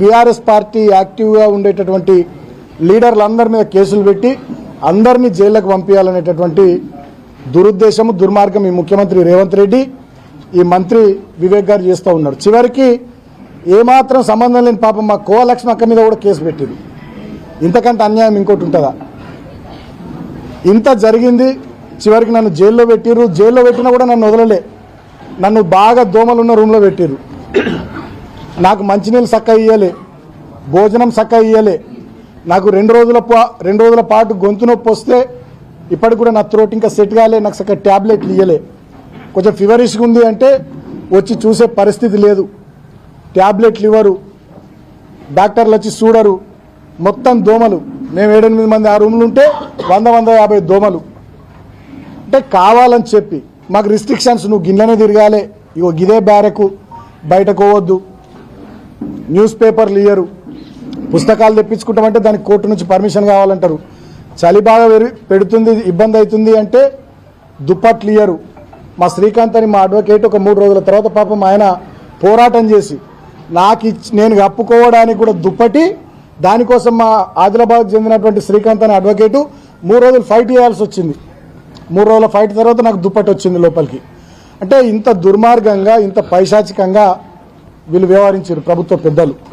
BRS party యాక్టివ్గా ఉండేటటువంటి లీడర్లందరి మీద కేసులు పెట్టి అందరినీ జైళ్లకు పంపించాలనేటటువంటి దురుద్దేశము దుర్మార్గం ఈ ముఖ్యమంత్రి రేవంత్ రెడ్డి ఈ మంత్రి వివేక్ గారు చేస్తూ ఉన్నారు. చివరికి ఏమాత్రం సంబంధం లేని పాపం మా కోలక్ష్మి అక్క మీద కూడా కేసు పెట్టింది. ఇంతకంటే అన్యాయం ఇంకోటి ఉంటుందా? ఇంత జరిగింది. చివరికి నన్ను జైల్లో పెట్టిర్రు. జైల్లో పెట్టినా కూడా నన్ను వదలలే. నన్ను బాగా దోమలున్న రూమ్లో పెట్టిర్రు. నాకు మంచినీళ్ళు చక్కగా ఇయ్యలే, భోజనం చక్కగా ఇయ్యలే. నాకు రెండు రోజుల పాటు గొంతు నొప్పి వస్తే ఇప్పటికి కూడా నా త్రోట్ ఇంకా సెట్ కాలే. నాకు చక్కగా ట్యాబ్లెట్లు ఇయ్యలే. కొంచెం ఫీవరిష్గా ఉంది అంటే వచ్చి చూసే పరిస్థితి లేదు. ట్యాబ్లెట్లు ఇవ్వరు, డాక్టర్లు వచ్చి చూడరు. మొత్తం దోమలు. మేము 7-8 మంది ఆ రూమ్లు ఉంటే 100-150 దోమలు. అంటే కావాలని చెప్పి మాకు రిస్ట్రిక్షన్స్, నువ్వు గిన్నెనే తిరగాలి, ఇగో గిదే బ్యారకు, బయటకు పోవద్దు, న్యూస్ పేపర్లు ఇయ్యరు, పుస్తకాలు తెప్పించుకుంటామంటే దానికి కోర్టు నుంచి పర్మిషన్ కావాలంటారు. చలి బాగా పెడుతుంది, ఇబ్బంది అవుతుంది అంటే దుప్పట్లు ఇయ్యరు. మా శ్రీకాంత్ అని మా అడ్వకేట్ ఒక 3 రోజుల తర్వాత పాపం ఆయన పోరాటం చేసి నేను కప్పుకోవడానికి కూడా దుప్పటి, దానికోసం మా ఆదిలాబాద్ చెందినటువంటి శ్రీకాంత్ అనే అడ్వకేటు 3 రోజులు ఫైట్ చేయాల్సి వచ్చింది. 3 రోజుల ఫైట్ తర్వాత నాకు దుప్పటి వచ్చింది లోపలికి. అంటే ఇంత దుర్మార్గంగా, ఇంత పైశాచికంగా వీళ్ళు వ్యవహరించారు ప్రభుత్వ పెద్దలు.